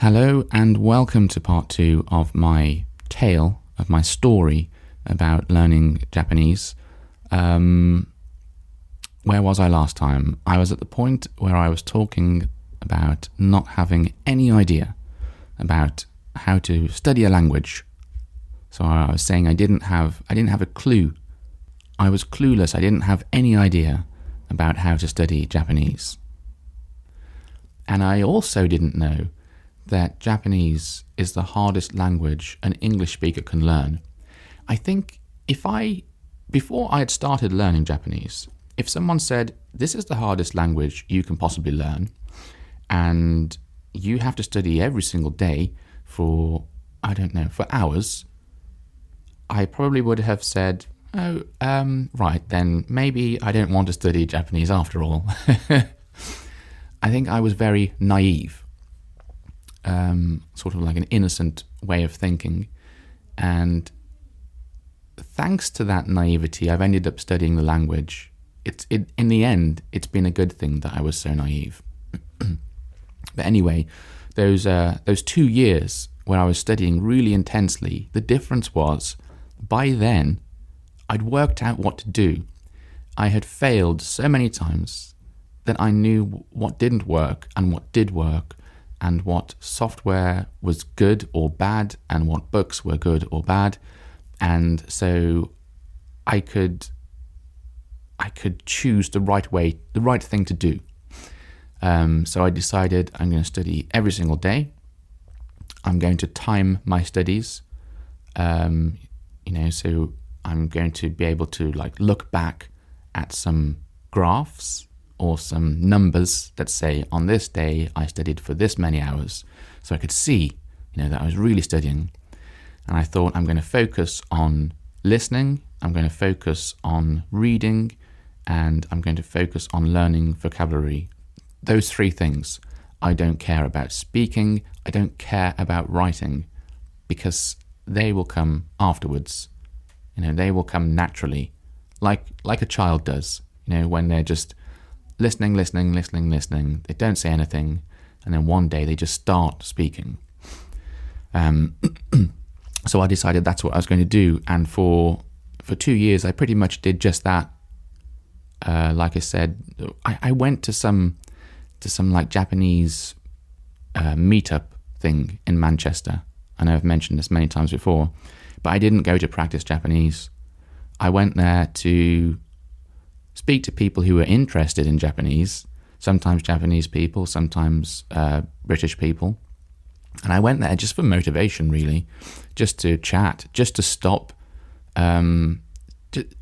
Hello and welcome to part 2 of my tale, of my story about learning Japanese. Where was I last time? I was at the point where I was talking about not having any idea about how to study a language. So I was saying I didn't have a clue. I was clueless. I didn't have any idea about how to study Japanese. And I also didn't know that Japanese is the hardest language an English speaker can learn. I think before I had started learning Japanese, if someone said, this is the hardest language you can possibly learn, and you have to study every single day for hours, I probably would have said, right, then maybe I don't want to study Japanese after all. I think I was very naive. Sort of like an innocent way of thinking. And thanks to that naivety, I've ended up studying the language. In the end, it's been a good thing that I was so naive. But anyway, those 2 years where I was studying really intensely, the difference was, by then, I'd worked out what to do. I had failed so many times that I knew what didn't work and what did work, and what software was good or bad, and what books were good or bad. And so I could choose the right thing to do. So I decided I'm going to study every single day. I'm going to time my studies. So I'm going to be able to look back at some graphs or some numbers that say, on this day I studied for this many hours, so I could see, that I was really studying. And I thought, I'm going to focus on listening, I'm going to focus on reading, and I'm going to focus on learning vocabulary. Those 3 things. I don't care about speaking, I don't care about writing, because they will come afterwards. They will come naturally, like a child does, when they're just listening. They don't say anything, and then one day they just start speaking. So I decided that's what I was going to do, and for 2 years I pretty much did just that. Like I said, I went to some Japanese meetup thing in Manchester. I know I've mentioned this many times before, but I didn't go to practice Japanese. I went there to speak to people who were interested in Japanese, sometimes Japanese people, sometimes British people. And I went there just for motivation, really, just to chat, just to stop,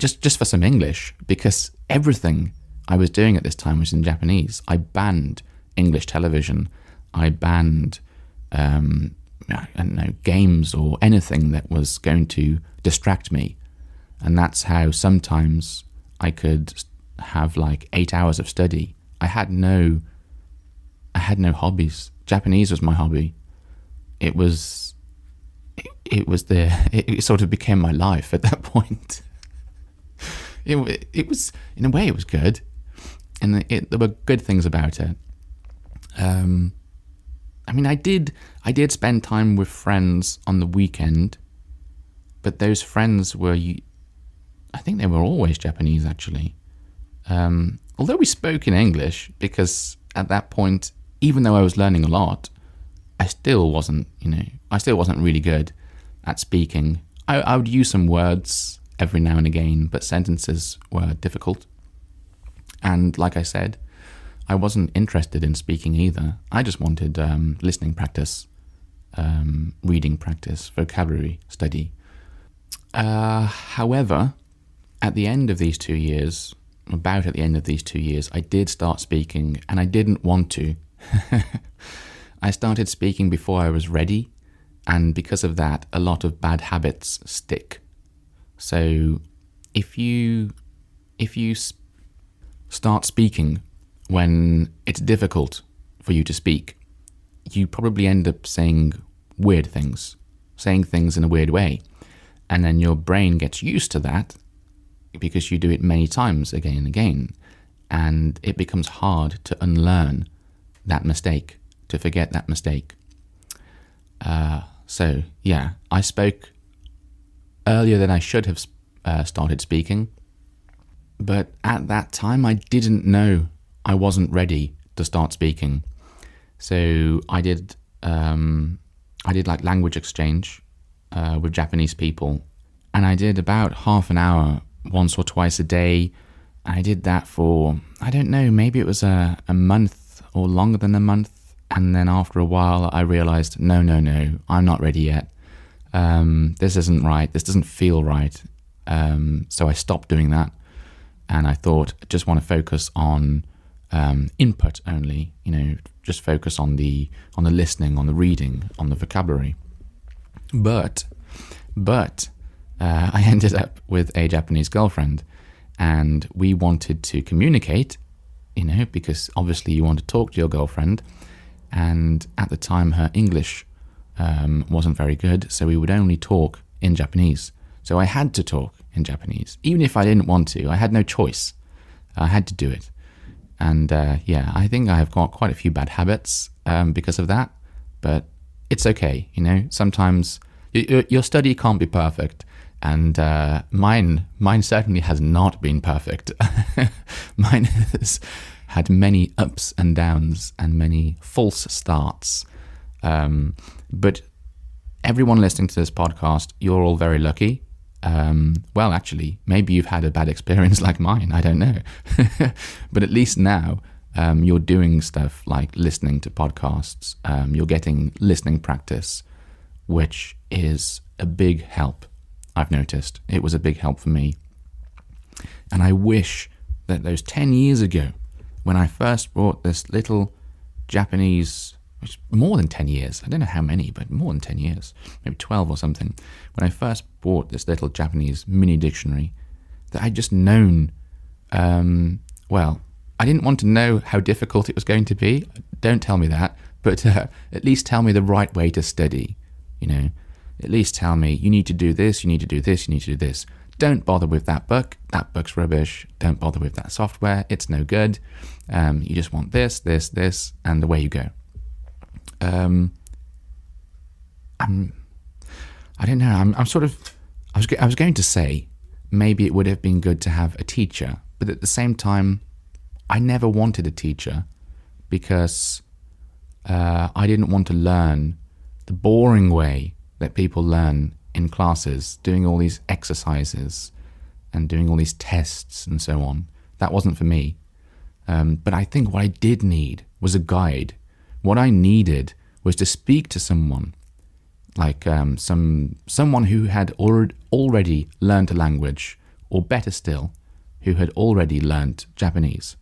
just for some English, because everything I was doing at this time was in Japanese. I banned English television. I banned, games or anything that was going to distract me. And that's how sometimes I could have 8 hours of study. I had no hobbies. Japanese was my hobby. It sort of became my life at that point. It was, in a way, it was good, and there were good things about it. I did spend time with friends on the weekend, but those friends were, I think they were always Japanese, actually. Although we spoke in English, because at that point, even though I was learning a lot, I still wasn't really good at speaking. I would use some words every now and again, but sentences were difficult. And like I said, I wasn't interested in speaking either. I just wanted listening practice, reading practice, vocabulary study. However, at the end of these 2 years, I did start speaking, and I didn't want to. I started speaking before I was ready, and because of that, a lot of bad habits stick. So if you start speaking when it's difficult for you to speak, you probably end up saying weird things, saying things in a weird way, and then your brain gets used to that because you do it many times again and again, and it becomes hard to unlearn that mistake, to forget that mistake. So yeah, I spoke earlier than I should have started speaking, but at that time I didn't know I wasn't ready to start speaking. So I did like language exchange with Japanese people, and I did about half an hour once or twice a day. I did that for, I don't know, maybe it was a month or longer than a month. And then after a while, I realized, no, I'm not ready yet. This isn't right. This doesn't feel right. So I stopped doing that. And I thought, I just want to focus on input only, just focus on the listening, on the reading, on the vocabulary. But I ended up with a Japanese girlfriend, and we wanted to communicate, because obviously you want to talk to your girlfriend. And at the time, her English wasn't very good, so we would only talk in Japanese. So I had to talk in Japanese. Even if I didn't want to, I had no choice. I had to do it. And I think I have got quite a few bad habits because of that. But it's okay, Sometimes your study can't be perfect. And mine certainly has not been perfect. Mine has had many ups and downs and many false starts. But everyone listening to this podcast, you're all very lucky. Well, actually, maybe you've had a bad experience like mine. I don't know. But at least now you're doing stuff like listening to podcasts. You're getting listening practice, which is a big help. I've noticed it was a big help for me. And I wish that those 10 years ago, when I first bought this little Japanese, which more than 10 years, I don't know how many, but more than 10 years, maybe 12 or something, when I first bought this little Japanese mini dictionary, that I'd just known, I didn't want to know how difficult it was going to be. Don't tell me that, but at least tell me the right way to study, At least tell me, you need to do this, you need to do this, you need to do this. Don't bother with that book. That book's rubbish. Don't bother with that software. It's no good. You just want this, and away you go. I don't know. I was going to say maybe it would have been good to have a teacher, but at the same time, I never wanted a teacher because I didn't want to learn the boring way that people learn in classes, doing all these exercises and doing all these tests and so on. That wasn't for me. But I think what I did need was a guide. What I needed was to speak to someone, like someone who had already learned a language, or better still, who had already learned Japanese.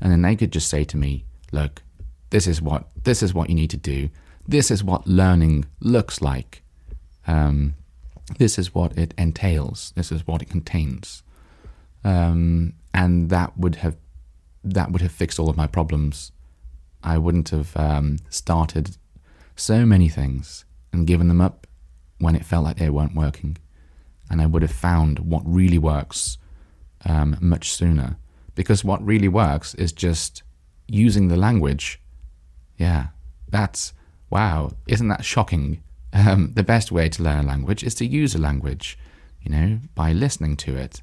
And then they could just say to me, look, this is what you need to do. This is what learning looks like. This is what it entails. This is what it contains. And that would have fixed all of my problems. I wouldn't have started so many things and given them up when it felt like they weren't working. And I would have found what really works much sooner. Because what really works is just using the language. Yeah, wow, isn't that shocking? The best way to learn a language is to use a language, by listening to it,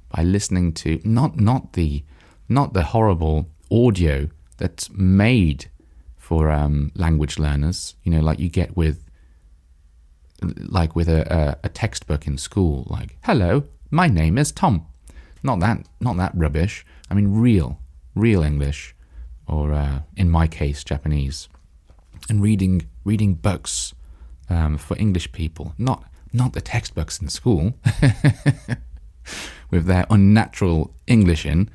by listening to not the horrible audio that's made for language learners, like you get with a textbook in school, like, hello, my name is Tom. Not that rubbish. I mean, real English, or in my case, Japanese, and reading books. For English people, not the textbooks in school with their unnatural English in.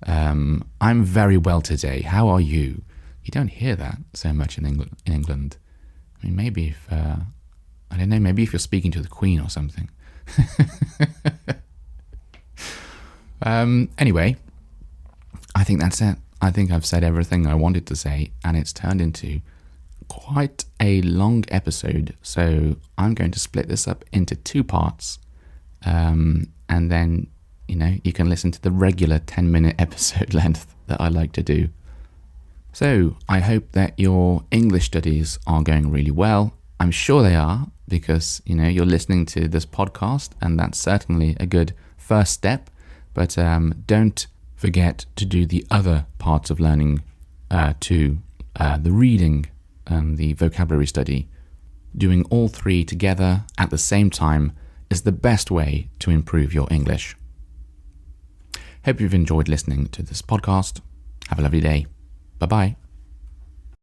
I'm very well today. How are you? You don't hear that so much in England. I mean, maybe if I don't know. Maybe if you're speaking to the Queen or something. Anyway, I think that's it. I think I've said everything I wanted to say, and it's turned into quite a long episode, so I'm going to split this up into 2 parts, and then you can listen to the regular 10-minute episode length that I like to do. So I hope that your English studies are going really well, I'm sure they are, because, you're listening to this podcast, and that's certainly a good first step. But don't forget to do the other parts of learning too, the reading and the vocabulary study. Doing all three together at the same time is the best way to improve your English. Hope you've enjoyed listening to this podcast. Have a lovely day. Bye-bye.